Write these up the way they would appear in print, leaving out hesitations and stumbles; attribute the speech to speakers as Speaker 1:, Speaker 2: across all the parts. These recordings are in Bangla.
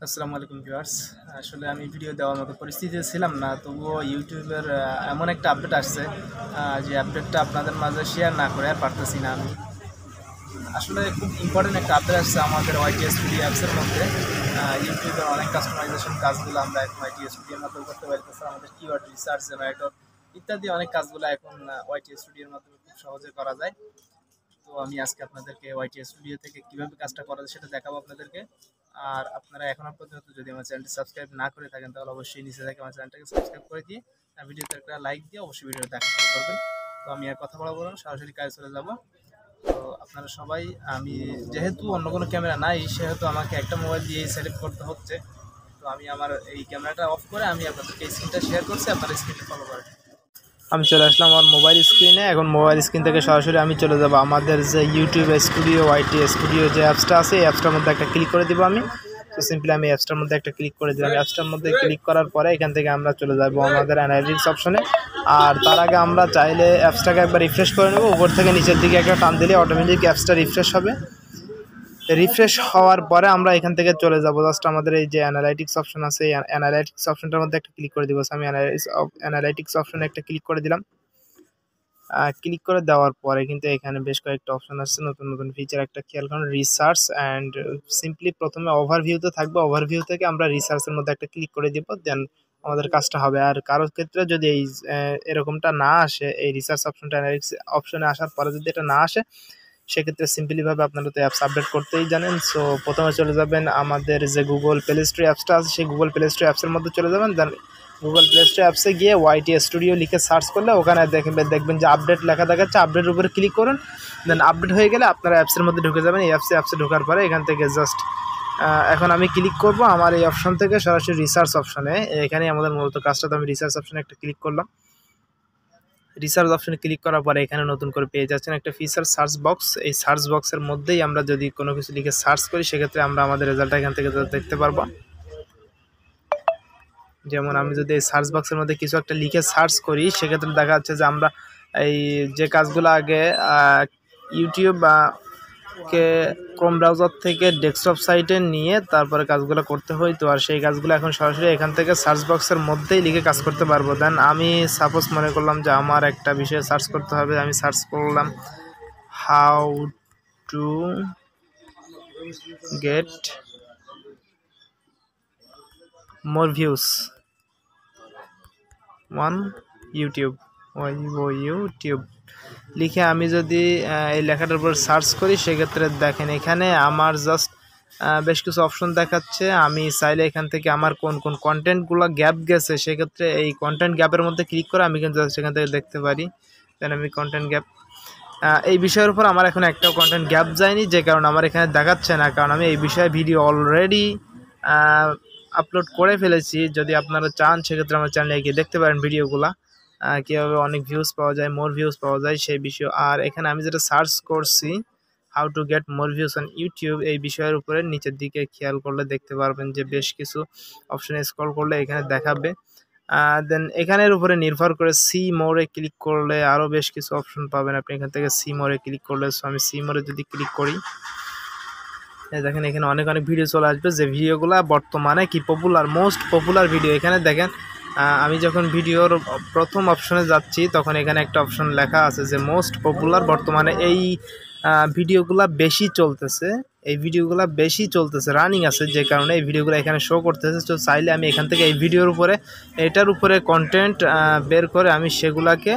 Speaker 1: আসসালামু আলাইকুম ভিউয়ার্স। আসলে আমি ভিডিও দেওয়ার মতো পরিস্থিতিতে ছিলাম না, তবুও ইউটিউবের এমন একটা আপডেট আসছে যে আপডেটটা আপনাদের মাঝে শেয়ার না করে আর পারতেছি না আমি। আসলে খুব ইম্পর্টেন্ট একটা আপডেট আসছে আমাদের ওয়াইটি স্টুডিও অ্যাপসের মধ্যে। ইউটিউবের অনেক কাস্টমাইজেশন কাজগুলো আমরা এখন ওয়াইটি স্টুডিওর মাধ্যমে করতে পারতেছি। আমাদের কিওয়ার্ড রিসার্চ, জেনারেটর ইত্যাদি অনেক কাজগুলো এখন ওয়াইটি স্টুডিওর মাধ্যমে খুব সহজে করা যায়। তো আমি আজকে আপনাদেরকে ওয়াইটি স্টুডিও থেকে কীভাবে কাজটা করা যায় সেটা দেখাবো আপনাদেরকে। আর আপনারা এখনও পর্যন্ত যদি আমার চ্যানেলটি সাবস্ক্রাইব না করে থাকেন তাহলে অবশ্যই নিচে থেকে আমার চ্যানেলটাকে সাবস্ক্রাইব করে দিয়ে ভিডিওতে একটা লাইক দিয়ে অবশ্যই ভিডিওটা দেখা শুরু করবেন। তো আমি আর কথা বলবো না, সরাসরি কাজে চলে যাব। তো আপনারা সবাই, আমি যেহেতু অন্য কোনো ক্যামেরা নাই সেহেতু আমাকে একটা মোবাইল দিয়েই সিলেক্ট করতে হচ্ছে। তো আমি আমার এই ক্যামেরাটা অফ করে আমি আপনাদেরকে স্ক্রিনটা শেয়ার করছি, আপনারা স্ক্রিনটা ফলো করেন। আমি চলে আসলাম আমার মোবাইল স্ক্রিনে। এখন মোবাইল স্ক্রিন থেকে সরাসরি আমি চলে যাব আমাদের যে ইউটিউব স্টুডিও, ওয়াইটি স্টুডিও যে অ্যাপসটা আছে এই অ্যাপসটার মধ্যে একটা ক্লিক করে দিব আমি। তো সিম্পলি আমি অ্যাপসটার মধ্যে একটা ক্লিক করে দিলাম। অ্যাপসটার মধ্যে ক্লিক করার পরে এখান থেকে আমরা চলে যাব আমাদের অ্যানালিটিক্স অপশনে। আর তার আগে আমরা চাইলে অ্যাপসটাকে একবার রিফ্রেশ করে নেব। উপর থেকে নিচের দিকে একটা টান দিলে অটোমেটিক অ্যাপসটা রিফ্রেশ হবে। রিফ্রেশ হওয়ার পরে আমরা এখান থেকে চলে যাব জাস্ট আমাদের এই যে অ্যানালাইটিক্স অপশন আছে, এই অ্যানালাইটিক্স অপশনটার মধ্যে একটা ক্লিক করে দিব। আমি অ্যানালাইটিক্স অপশনে একটা ক্লিক করে দিলাম। ক্লিক করে দেওয়ার পরে কিন্তু এখানে বেশ কয়েকটা অপশন আসছে, নতুন নতুন ফিচার। একটা খেয়াল করুন, রিসার্চ অ্যান্ড সিম্পলি প্রথমে ওভারভিউতে থাকবে। ওভারভিউ থেকে আমরা রিসার্চের মধ্যে একটা ক্লিক করে দিব, দেন আমাদের কাজটা হবে। আর কারোর ক্ষেত্রে যদি এই এরকমটা না আসে, এই রিসার্চ অপশনটা অ্যানালিটিক্স অপশনে আসার পরে যদি এটা না আসে, সেক্ষেত্রে সিম্পলিভাবে আপনারা তো অ্যাপস আপডেট করতেই জানেন। সো প্রথমে চলে যাবেন আমাদের যে গুগল প্লে স্টোর অ্যাপসটা আছে, সেই গুগল প্লে স্টোর অ্যাপসের মধ্যে চলে যাবেন। দেন গুগল প্লে স্টোর অ্যাপসে গিয়ে ওয়াইটি স্টুডিও লিখে সার্চ করলে ওখানে দেখবেন যে আপডেট লেখা দেখাচ্ছে। আপডেটের উপরে ক্লিক করুন, দেন আপডেট হয়ে গেলে আপনারা অ্যাপসের মধ্যে ঢুকে যাবেন। এই অ্যাপসে ঢোকার পরে এখান থেকে জাস্ট এখন আমি ক্লিক করব আমার এই অপশন থেকে সরাসরি রিসার্চ অপশনে। এখানেই আমাদের মূলত কাজটা। তো আমি রিসার্চ অপশনে একটা ক্লিক করলাম। রিসার্চ অপশনে ক্লিক করার পরে এখানে নতুন করে পেয়ে যাচ্ছেন একটা ফিচার সার্চ বক্স। এই সার্চ বক্সের মধ্যেই আমরা যদি কোনো কিছু লিখে সার্চ করি সেক্ষেত্রে আমরা আমাদের রেজাল্টটা এখান থেকে দেখতে পারবো। যেমন আমি যদি এই সার্চ বক্সের মধ্যে কিছু একটা লিখে সার্চ করি সেক্ষেত্রে দেখা যাচ্ছে যে আমরা এই যে কাজগুলো আগে ইউটিউব কে ক্রোম ব্রাউজার থেকে ডেস্কটপ সাইটে নিয়ে তারপরে কাজগুলো করতে হইতো, আর সেই কাজগুলো এখন সরাসরি এখান থেকে সার্চ বক্সের মধ্যেই লিখে কাজ করতে পারবো। দেন আমি সাপোজ মনে করলাম যে আমার একটা বিষয়ে সার্চ করতে হবে। আমি সার্চ করলাম how to get more views on YouTube লিখে আমি যদি এই লেখাটার উপর সার্চ করি সেক্ষেত্রে দেখেন এখানে আমার জাস্ট বেশ কিছু অপশন দেখাচ্ছে। আমি চাইলে এখান থেকে আমার কোন কোন কন্টেন্টগুলো গ্যাপ গেছে সেক্ষেত্রে এই কন্টেন্ট গ্যাপের মধ্যে ক্লিক করে আমি কিন্তু সেখান থেকে দেখতে পারি। দেন আমি কন্টেন্ট গ্যাপ, এই বিষয়ের উপর আমার এখন একটাও কন্টেন্ট গ্যাপ যায়নি, যে কারণে আমার এখানে দেখাচ্ছে না, কারণ আমি এই বিষয়ে ভিডিও অলরেডি আপলোড করে ফেলেছি। যদি আপনারা চান সেক্ষেত্রে আমার চ্যানেলে গিয়ে দেখতে পারেন ভিডিওগুলো, কীভাবে অনেক ভিউজ পাওয়া যায়, মোর ভিউজ পাওয়া যায় সেই বিষয়। আর এখানে আমি যেটা সার্চ করছি how to get more views on YouTube, এই বিষয়ের উপরে নিচের দিকে খেয়াল করলে দেখতে পারবেন যে বেশ কিছু অপশানে স্ক্রল করলে এখানে দেখাবে। দেন এখানের উপরে নির্ভর করে সি মোরে ক্লিক করলে আরও বেশ কিছু অপশন পাবেন আপনি এখান থেকে। সি মোরে ক্লিক করলে, সো আমি সি মোরে যদি ক্লিক করি দেখেন এখানে অনেক ভিডিও চলে আসবে, যে ভিডিওগুলো বর্তমানে কি পপুলার, মোস্ট পপুলার ভিডিও। এখানে দেখেন আমি যখন ভিডিওর প্রথম অপশনে যাচ্ছি তখন এখানে একটা অপশন লেখা আছে যে মোস্ট পপুলার, বর্তমানে এই ভিডিওগুলা বেশি চলতেছে, এই ভিডিওগুলো বেশি চলতেছে, রানিং আছে, যে কারণে এই ভিডিওগুলো এখানে শো করতেছে। তো চাইলে আমি এখান থেকে এই ভিডিওর উপরে এটার উপরে কন্টেন্ট বের করে আমি সেগুলাকে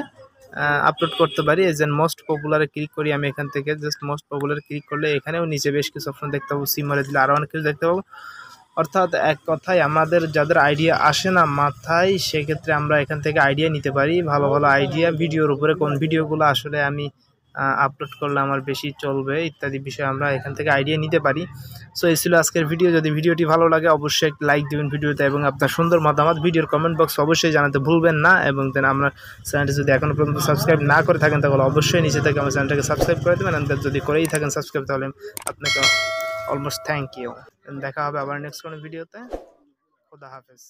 Speaker 1: আপলোড করতে পারি। এই যে মোস্ট পপুলারে ক্লিক করি আমি এখান থেকে, জাস্ট মোস্ট পপুলারে ক্লিক করলে এখানেও নিচে বেশ কিছু অপশন দেখতে পাবো। সিমারে দিলে আরও অনেক কিছু দেখতে পাবো। অর্থাৎ এক কথায় আমাদের যাদের আইডিয়া আসে না মাথায়, সেক্ষেত্রে আমরা এখান থেকে আইডিয়া নিতে পারি, ভালো ভালো আইডিয়া, ভিডিওর উপরে কোন ভিডিওগুলো আসলে আমি আপলোড করলে আমার বেশি চলবে ইত্যাদি বিষয়ে আমরা এখান থেকে আইডিয়া নিতে পারি। সো এই ছিল আজকের ভিডিও। যদি ভিডিওটি ভালো লাগে অবশ্যই একটা লাইক দেবেন ভিডিওতে, এবং আপনার সুন্দর মতামত ভিডিওর কমেন্ট বক্স অবশ্যই জানাতে ভুলবেন না। এবং দেন আমরা চ্যানেলটি যদি এখনও পর্যন্ত সাবস্ক্রাইব না করে থাকেন তাহলে অবশ্যই নিচে থেকে আমার চ্যানেলটাকে সাবস্ক্রাইব করে দেবেন। যদি করেই থাকেন সাবস্ক্রাইব তাহলে আপনাকে অলমোস্ট থ্যাংক ইউ। দেখা হবে আবার নেক্সট কোনো ভিডিওতে। খুদা হাফেজ।